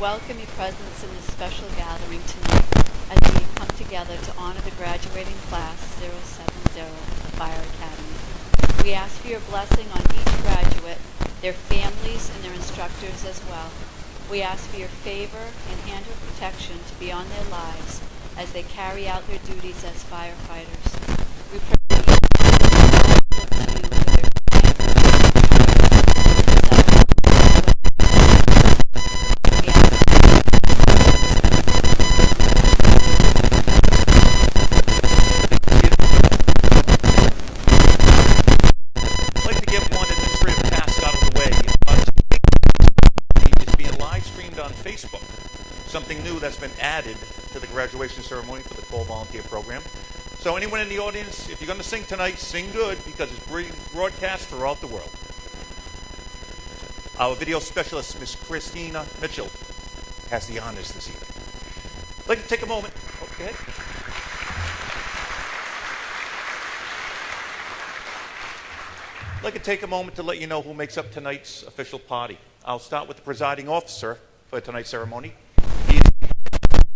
welcome your presence in this special gathering tonight as we come together to honor the graduating class 070 of the Fire Academy. We ask for your blessing on each graduate, their families, and their instructors as well. We ask for your favor and hand of protection to be on their lives as they carry out their duties as firefighters. We pray that each look to you for their something new that's been added to the graduation ceremony for the Call Volunteer Program. So anyone in the audience, if you're going to sing tonight, sing good because it's being broadcast throughout the world. Our video specialist, Miss Christina Mitchell, has the honors this evening. I'd like to take a moment. Okay. I'd like to take a moment to let you know who makes up tonight's official party. I'll start with the presiding officer for tonight's ceremony.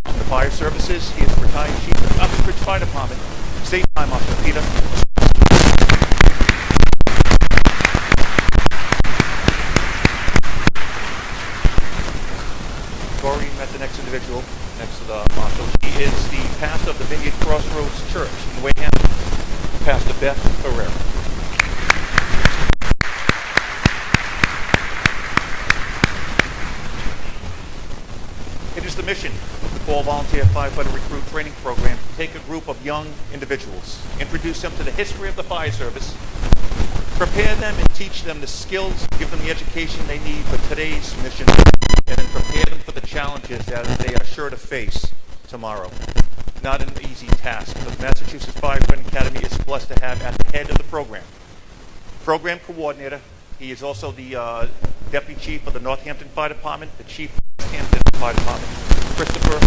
The Fire Services. He is the retired Chief of the Uxbridge Fire Department, State Fire Marshal Peter. Corey met the next individual next to the marshal. He is the pastor of the Vineyard Crossroads Church in Wareham, Pastor Beth Herrera. It is the mission of the Call Volunteer Firefighter Recruit Training Program to take a group of young individuals, introduce them to the history of the fire service, prepare them and teach them the skills, give them the education they need for today's mission, and then prepare them for the challenges that they are sure to face tomorrow. Not an easy task, but the Massachusetts Firefighting Academy is blessed to have at the head of the program coordinator. He is also the Deputy Chief of the Northampton Fire Department, the Chief of the Northampton Fire Department, Christopher Lawrence.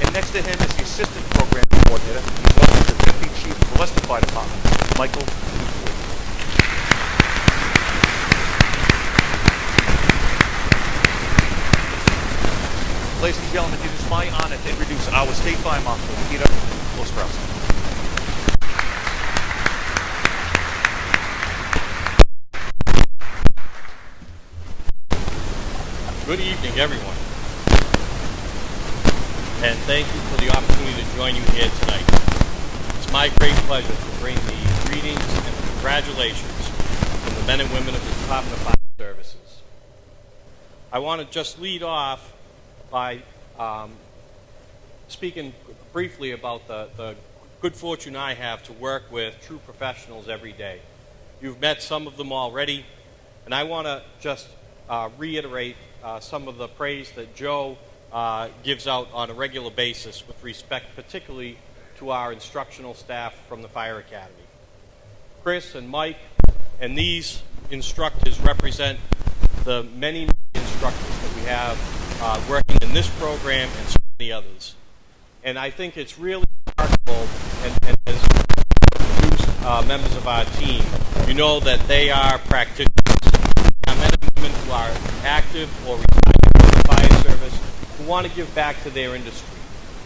And next to him is the Assistant Program Coordinator. He's also the Deputy Chief of the Leicester Fire Department, Michael Newport. Ladies and gentlemen, it is my honor to introduce our State Fire Marshal, Peter Ostrowski. Good evening, everyone. And thank you for the opportunity to join you here tonight. It's my great pleasure to bring the greetings and congratulations from the men and women of the Department of Fire Services. I want to just lead off by speaking briefly about the good fortune I have to work with true professionals every day. You've met some of them already, and I want to just reiterate some of the praise that Joe gives out on a regular basis with respect particularly to our instructional staff from the Fire Academy. Chris and Mike and these instructors represent the many instructors that we have working in this program and so many others. And I think it's really remarkable, and as introduced members of our team, you know that they are practitioners. They are men and women who are active or retired from the fire service, who want to give back to their industry,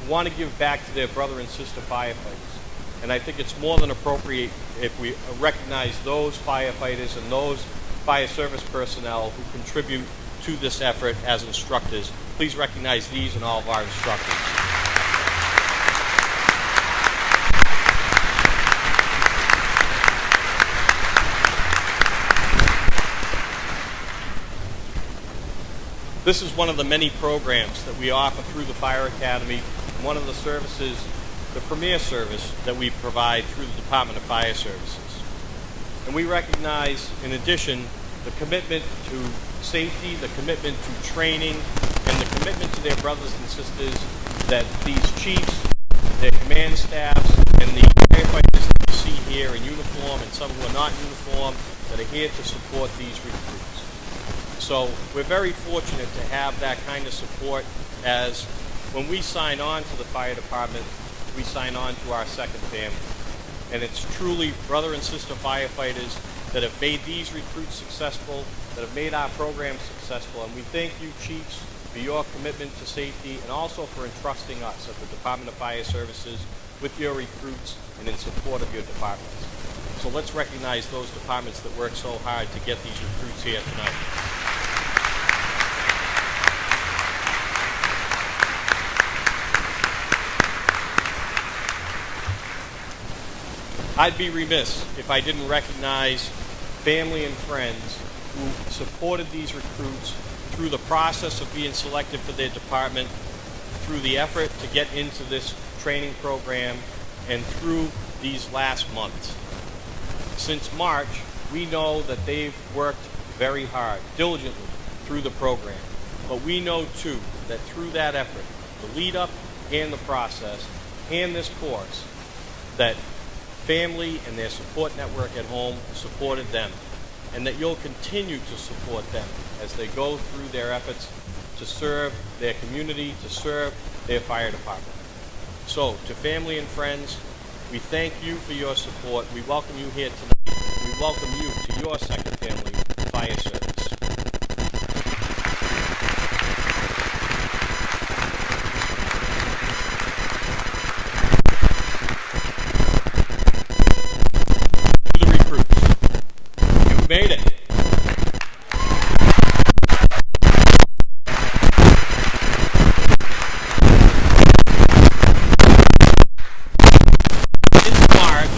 who want to give back to their brother and sister firefighters. And I think it's more than appropriate if we recognize those firefighters and those fire service personnel who contribute to this effort as instructors. Please recognize these and all of our instructors. This is one of the many programs that we offer through the Fire Academy, one of the services, the premier service that we provide through the Department of Fire Services. And we recognize, in addition, the commitment to safety, the commitment to training, and the commitment to their brothers and sisters that these chiefs, their command staffs, and the firefighters that you see here in uniform and some who are not in uniform that are here to support these recruits. So we're very fortunate to have that kind of support, as when we sign on to the fire department, we sign on to our second family. and it's truly brother and sister firefighters that have made these recruits successful, that have made our program successful. And we thank you, chiefs, for your commitment to safety and also for entrusting us at the Department of Fire Services with your recruits and in support of your departments. So let's recognize those departments that work so hard to get these recruits here tonight. I'd be remiss if I didn't recognize family and friends who supported these recruits through the process of being selected for their department, through the effort to get into this training program, and through these last months. Since March, we know that they've worked very hard, diligently through the program. But we know too that through that effort, the lead up and the process and this course, that family and their support network at home supported them, and that you'll continue to support them as they go through their efforts to serve their community, to serve their fire department. So, to family and friends, we thank you for your support. We welcome you here tonight. We welcome you to your second family, fire service. Made it. In March,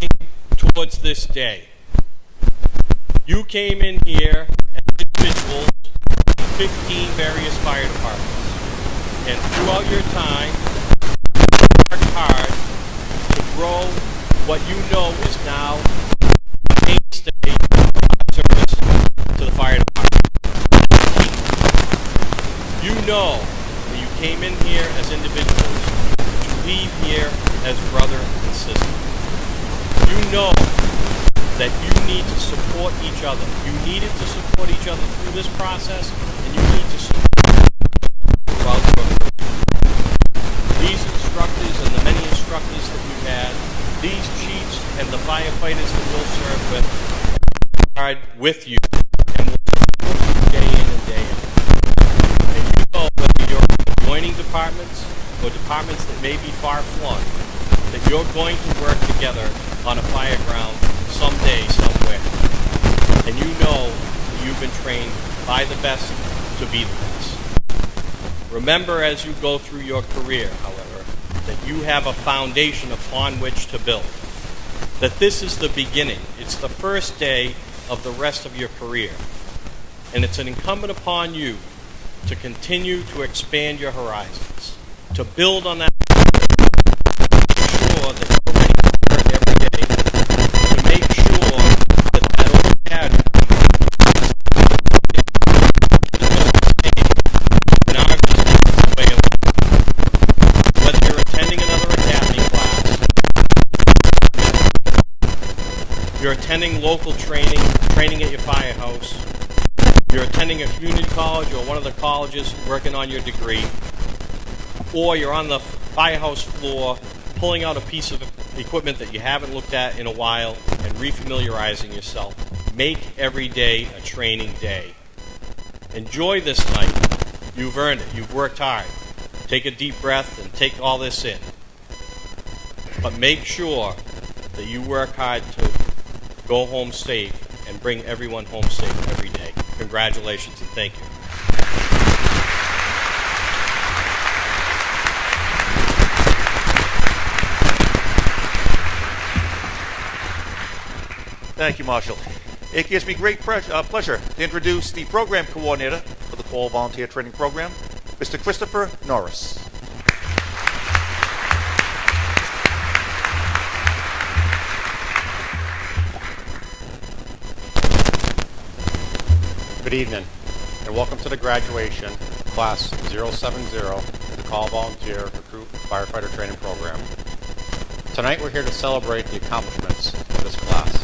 you came towards this day. You came in here as individuals in 15 various fire departments. And throughout your time, you worked hard to grow what you know is now mainstay service to the fire department. You know that you came in here as individuals to leave here as brother and sister. You know that you need to support each other. You needed to support each other through this process, and you need to support throughout your career. These instructors and the many instructors that you had, these chiefs and the firefighters that you'll serve with, hard with you and will support you day in and day out. And you know whether you're joining departments or departments that may be far-flung, that you're going to work together on a fire ground someday, somewhere. And you know that you've been trained by the best to be the best. Remember as you go through your career, however, that you have a foundation upon which to build. That this is the beginning. It's the first day of the rest of your career. And it's an incumbent upon you to continue to expand your horizons, to build on that, to make sure that you're ready to work every day, to make sure that that old academy is going to stay in our business way of life. Whether you're attending another academy class, you're attending local training at your firehouse, you're attending a community college or one of the colleges working on your degree, or you're on the firehouse floor pulling out a piece of equipment that you haven't looked at in a while and refamiliarizing yourself. Make every day a training day. Enjoy this night. You've earned it. You've worked hard. Take a deep breath and take all this in. But make sure that you work hard to go home safe and bring everyone home safe every day. Congratulations and thank you. Thank you, Marshall. It gives me great pleasure to introduce the program coordinator for the Fall Volunteer Training Program, Mr. Christopher Norris. Good evening, and welcome to the graduation, Class 070, the Call Volunteer Recruit Firefighter Training Program. Tonight we're here to celebrate the accomplishments of this class.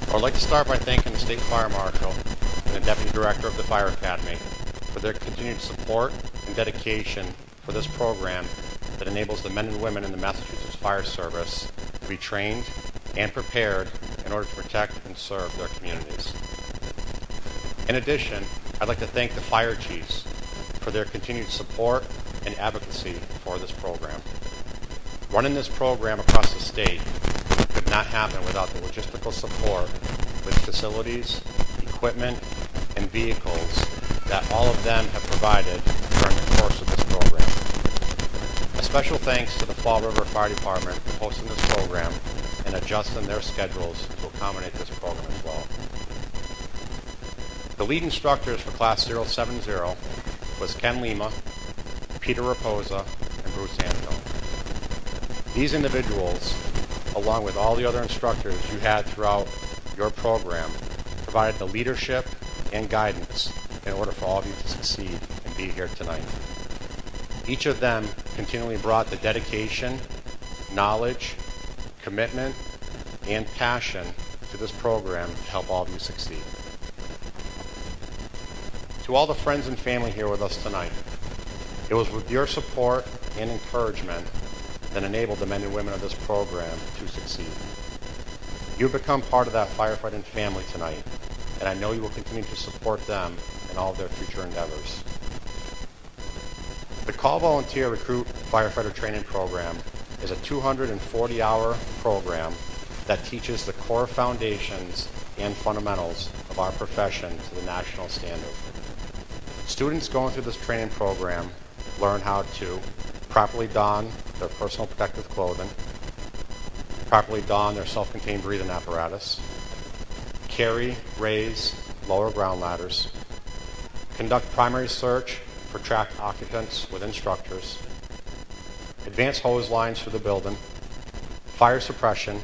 I would like to start by thanking the State Fire Marshal and the Deputy Director of the Fire Academy for their continued support and dedication for this program that enables the men and women in the Massachusetts Fire Service to be trained and prepared in order to protect and serve their communities. In addition, I'd like to thank the fire chiefs for their continued support and advocacy for this program. Running this program across the state could not happen without the logistical support with facilities, equipment, and vehicles that all of them have provided during the course of this program. A special thanks to the Fall River Fire Department for hosting this program and adjusting their schedules to accommodate this program as well. The lead instructors for Class 070 was Ken Lima, Peter Raposa, and Bruce Antone. These individuals, along with all the other instructors you had throughout your program, provided the leadership and guidance in order for all of you to succeed and be here tonight. Each of them continually brought the dedication, knowledge, commitment, and passion to this program to help all of you succeed. To all the friends and family here with us tonight, it was with your support and encouragement that enabled the men and women of this program to succeed. You've become part of that firefighting family tonight, and I know you will continue to support them in all of their future endeavors. The Call Volunteer Recruit Firefighter Training Program is a 240-hour program that teaches the core foundations and fundamentals of our profession to the national standard. Students going through this training program learn how to properly don their personal protective clothing, properly don their self-contained breathing apparatus, carry, raise, lower ground ladders, conduct primary search for trapped occupants with instructors, advance hose lines through the building, fire suppression,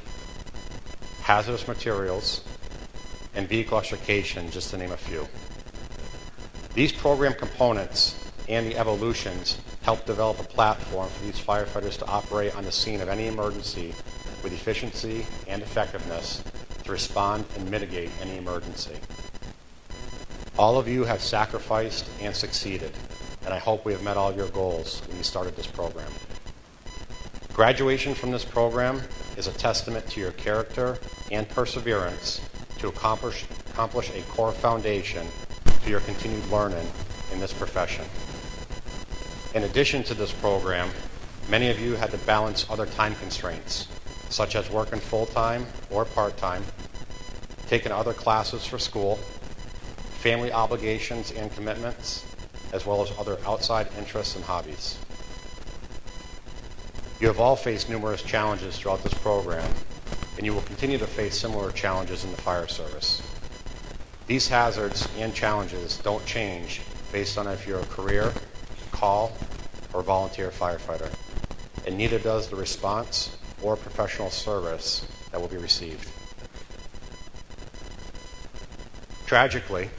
hazardous materials, and vehicle extrication, just to name a few. These program components and the evolutions help develop a platform for these firefighters to operate on the scene of any emergency with efficiency and effectiveness to respond and mitigate any emergency. All of you have sacrificed and succeeded, and I hope we have met all your goals when you started this program. Graduation from this program is a testament to your character and perseverance to accomplish a core foundation to your continued learning in this profession. In addition to this program, many of you had to balance other time constraints, such as working full-time or part-time, taking other classes for school, family obligations and commitments, as well as other outside interests and hobbies. You have all faced numerous challenges throughout this program, and you will continue to face similar challenges in the fire service. These hazards and challenges don't change based on if you're a career, call, or volunteer firefighter, and neither does the response or professional service that will be received. Tragically,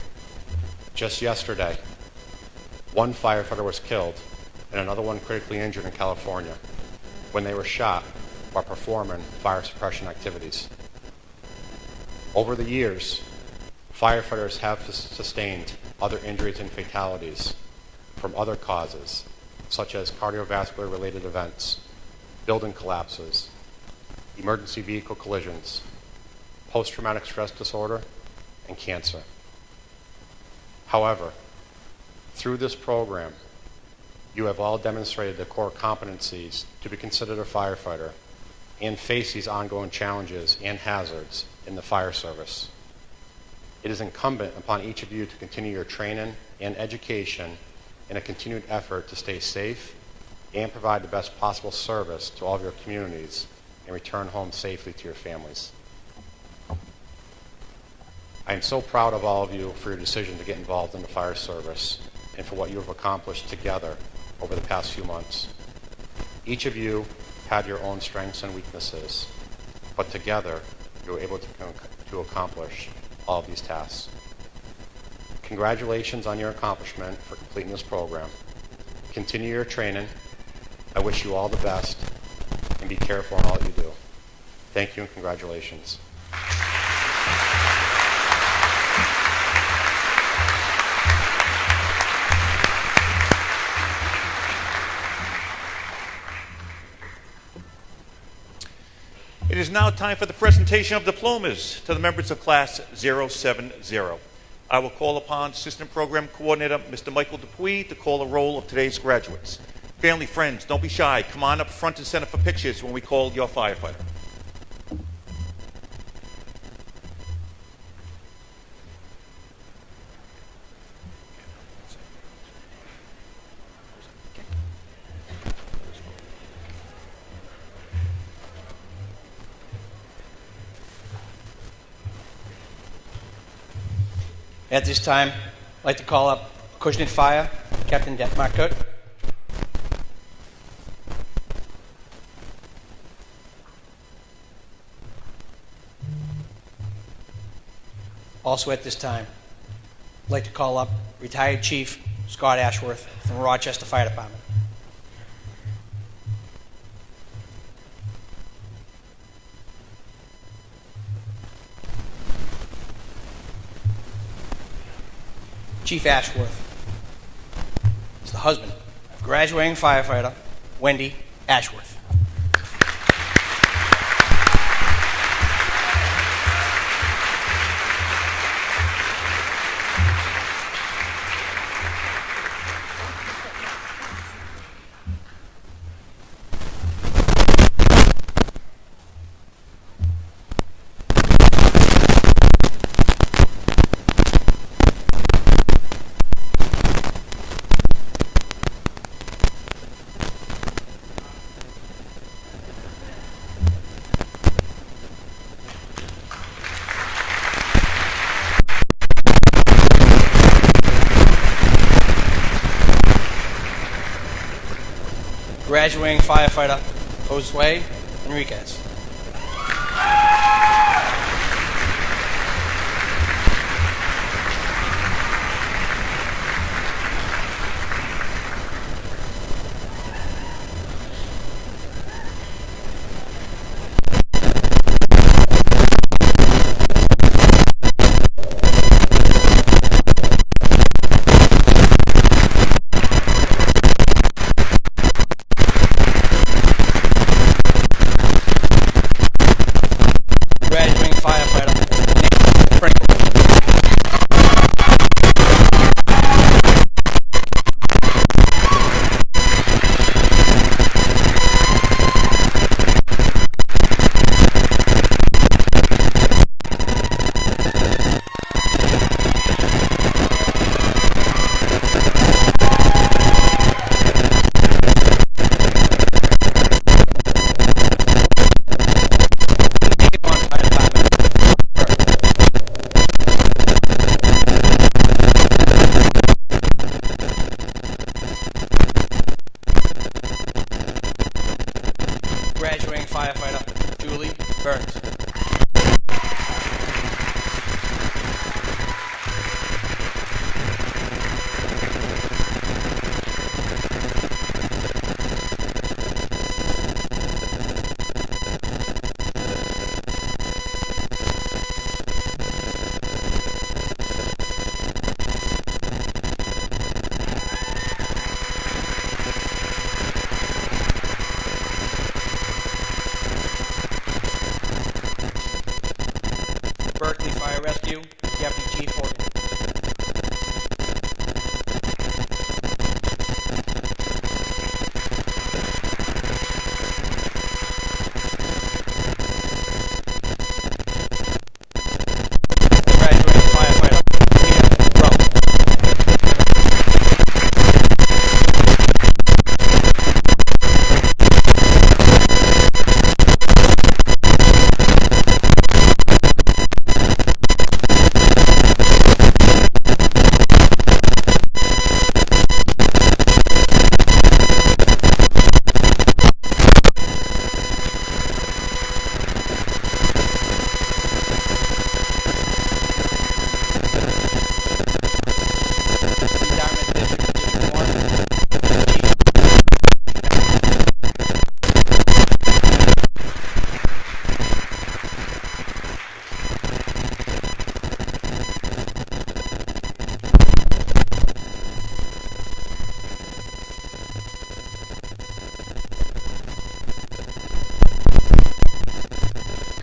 just yesterday, one firefighter was killed and another one critically injured in California when they were shot while performing fire suppression activities. Over the years, firefighters have sustained other injuries and fatalities from other causes, such as cardiovascular-related events, building collapses, emergency vehicle collisions, post-traumatic stress disorder, and cancer. However, through this program, you have all demonstrated the core competencies to be considered a firefighter and face these ongoing challenges and hazards in the fire service. It is incumbent upon each of you to continue your training and education in a continued effort to stay safe and provide the best possible service to all of your communities and return home safely to your families. I am so proud of all of you for your decision to get involved in the fire service and for what you have accomplished together over the past few months. Each of you had your own strengths and weaknesses, but together you were able to accomplish all of these tasks. Congratulations on your accomplishment for completing this program. Continue your training. I wish you all the best, and be careful in all that you do. Thank you and congratulations. It is now time for the presentation of diplomas to the members of Class 070. I will call upon Assistant Program Coordinator Mr. Michael Dupuy to call the roll of today's graduates. Family, friends, don't be shy. Come on up front and center for pictures when we call your firefighter. At this time, I'd like to call up Cushnet Fire, Captain Detmar Kurt. Also at this time, I'd like to call up retired Chief Scott Ashworth from Rochester Fire Department. Chief Ashworth is the husband of graduating firefighter Wendy Ashworth. Graduating firefighter Josue Enriquez.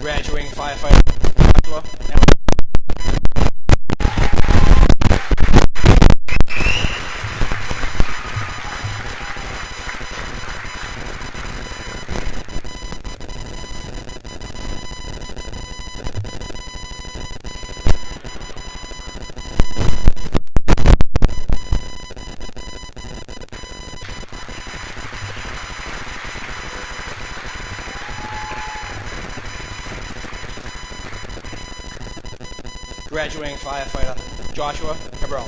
Graduating firefighter Joshua M. Graduating firefighter Joshua Cabral.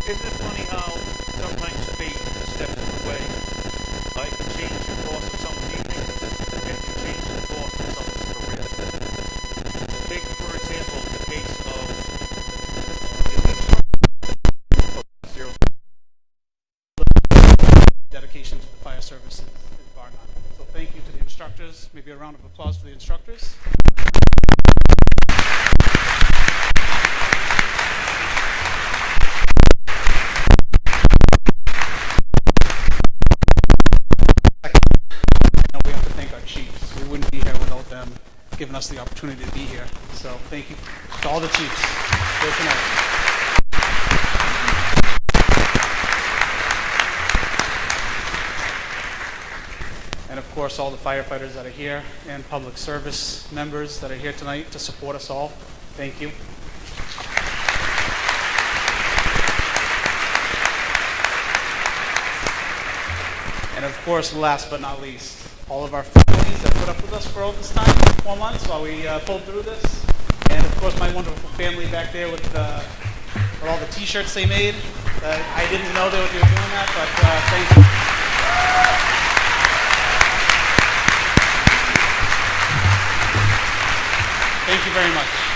Isn't it funny how sometimes fate steps in the way? It can change the course of someone's evening. It can change the course of someone's career. Take, for example, the case of zero. Dedication to the fire service is bar none. So thank you to the instructors. Maybe a round of applause for the instructors. Now we have to thank our chiefs. We wouldn't be here without them giving us the opportunity to be here. So thank you to all the chiefs here tonight. And of course, all the firefighters that are here and public service members that are here tonight to support us all. Thank you. And of course, last but not least, all of our families that put up with us for all this time, 4 months while we pulled through this. And of course, my wonderful family back there with all the t-shirts they made. I didn't know they were doing that, but thank you. Thank you very much.